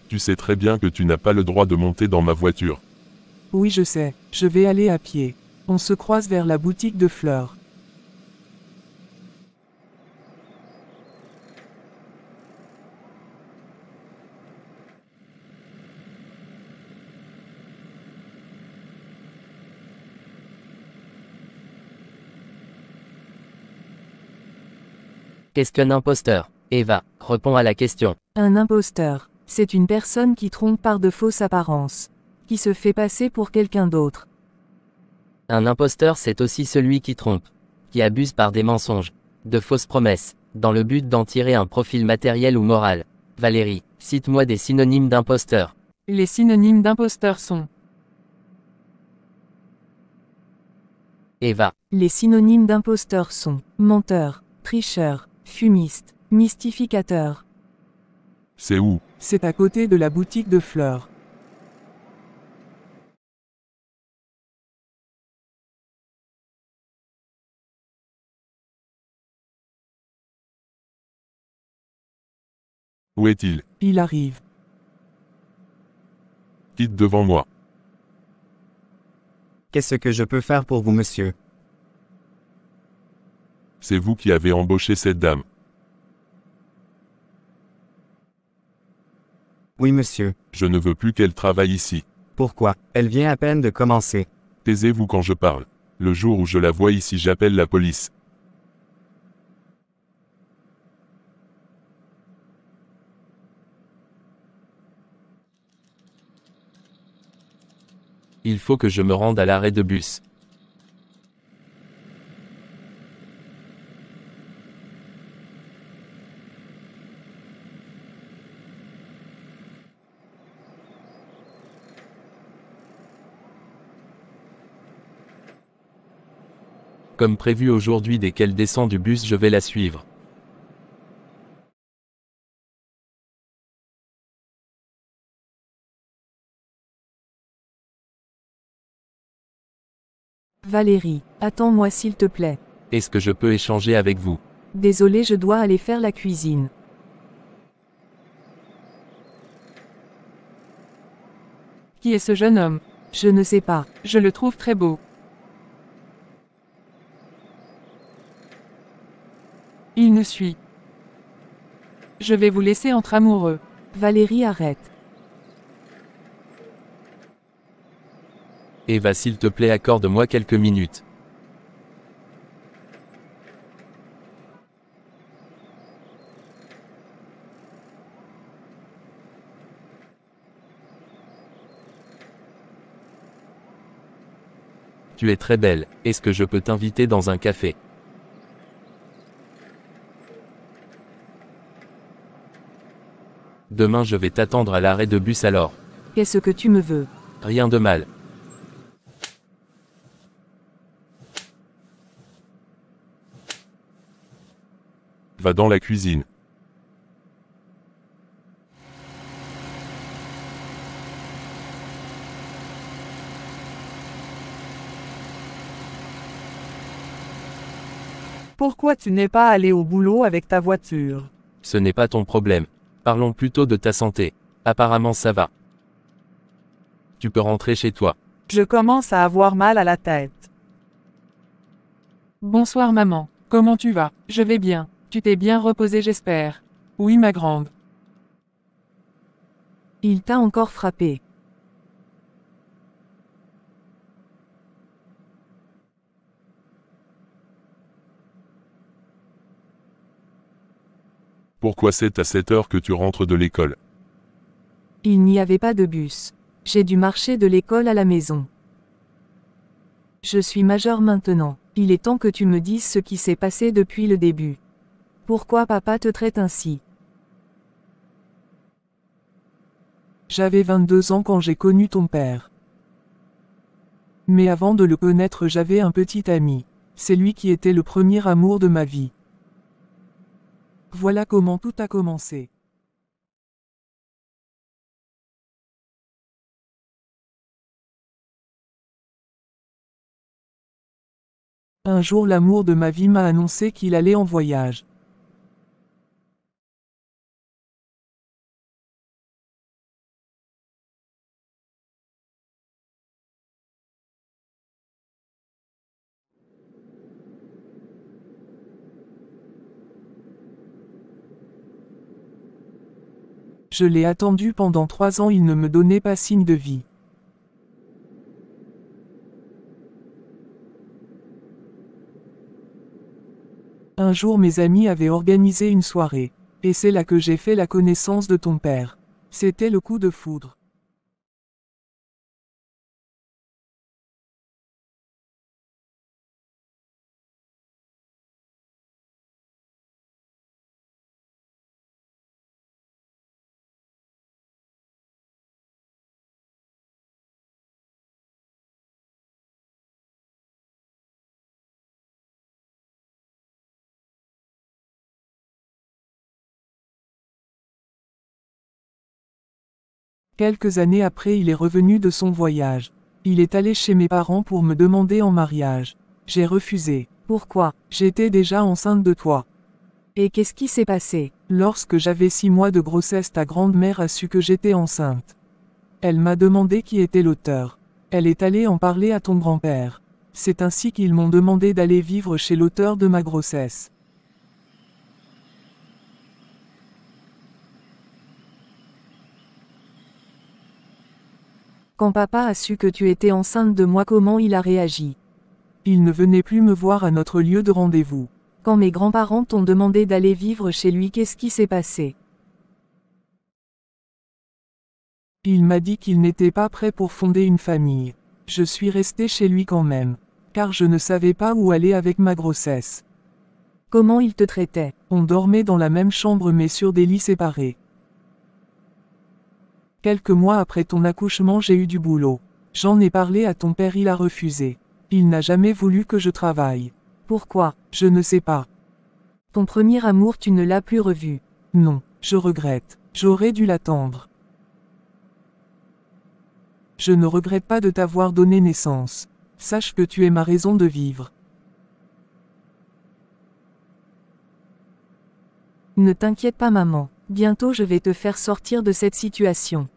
Tu sais très bien que tu n'as pas le droit de monter dans ma voiture. Oui, je sais, je vais aller à pied. On se croise vers la boutique de fleurs. Qu'est-ce qu'un imposteur? Eva, réponds à la question. Un imposteur, c'est une personne qui trompe par de fausses apparences, qui se fait passer pour quelqu'un d'autre. Un imposteur, c'est aussi celui qui trompe, qui abuse par des mensonges, de fausses promesses, dans le but d'en tirer un profit matériel ou moral. Valérie, cite-moi des synonymes d'imposteur. Les synonymes d'imposteur sont Eva, Les synonymes d'imposteur sont menteur, tricheur, fumiste, mystificateur. C'est où? C'est à côté de la boutique de fleurs. Où est-il? Il arrive. Quitte devant moi. Qu'est-ce que je peux faire pour vous, monsieur? C'est vous qui avez embauché cette dame. Oui, monsieur. Je ne veux plus qu'elle travaille ici. Pourquoi? Elle vient à peine de commencer. Taisez-vous quand je parle. Le jour où je la vois ici, j'appelle la police. il faut que je me rende à l'arrêt de bus. Comme prévu aujourd'hui, dès qu'elle descend du bus, je vais la suivre. Valérie, attends-moi s'il te plaît. Est-ce que je peux échanger avec vous? Désolé, je dois aller faire la cuisine. Qui est ce jeune homme? Je ne sais pas. Je le trouve très beau. Il nous suit. Je vais vous laisser entre amoureux. Valérie, arrête. Eva, s'il te plaît, accorde-moi quelques minutes. Tu es très belle, est-ce que je peux t'inviter dans un café? Demain je vais t'attendre à l'arrêt de bus alors. Qu'est-ce que tu me veux? Rien de mal. Va dans la cuisine. Pourquoi tu n'es pas allé au boulot avec ta voiture? Ce n'est pas ton problème. Parlons plutôt de ta santé. Apparemment ça va. Tu peux rentrer chez toi. Je commence à avoir mal à la tête. Bonsoir maman, comment tu vas? Je vais bien. Tu t'es bien reposée, j'espère. Oui, ma grande. Il t'a encore frappé. Pourquoi c'est à cette heure que tu rentres de l'école? Il n'y avait pas de bus. J'ai dû marcher de l'école à la maison. Je suis majeure maintenant. Il est temps que tu me dises ce qui s'est passé depuis le début. Pourquoi papa te traite ainsi? J'avais 22 ans quand j'ai connu ton père. Mais avant de le connaître, j'avais un petit ami. C'est lui qui était le premier amour de ma vie. Voilà comment tout a commencé. Un jour, l'amour de ma vie m'a annoncé qu'il allait en voyage. Je l'ai attendu pendant 3 ans, il ne me donnait pas signe de vie. Un jour mes amis avaient organisé une soirée. Et c'est là que j'ai fait la connaissance de ton père. C'était le coup de foudre. Quelques années après, il est revenu de son voyage. Il est allé chez mes parents pour me demander en mariage. J'ai refusé. Pourquoi? J'étais déjà enceinte de toi. Et qu'est-ce qui s'est passé? Lorsque j'avais 6 mois de grossesse, ta grand-mère a su que j'étais enceinte. Elle m'a demandé qui était l'auteur. Elle est allée en parler à ton grand-père. C'est ainsi qu'ils m'ont demandé d'aller vivre chez l'auteur de ma grossesse. Quand papa a su que tu étais enceinte de moi, comment il a réagi? Il ne venait plus me voir à notre lieu de rendez-vous. Quand mes grands-parents t'ont demandé d'aller vivre chez lui, qu'est-ce qui s'est passé? Il m'a dit qu'il n'était pas prêt pour fonder une famille. Je suis restée chez lui quand même. Car je ne savais pas où aller avec ma grossesse. Comment il te traitait? On dormait dans la même chambre mais sur des lits séparés. Quelques mois après ton accouchement, j'ai eu du boulot. J'en ai parlé à ton père, il a refusé. Il n'a jamais voulu que je travaille. Pourquoi? Je ne sais pas. Ton premier amour, tu ne l'as plus revu. Non, je regrette. J'aurais dû l'attendre. Je ne regrette pas de t'avoir donné naissance. Sache que tu es ma raison de vivre. Ne t'inquiète pas maman, bientôt je vais te faire sortir de cette situation.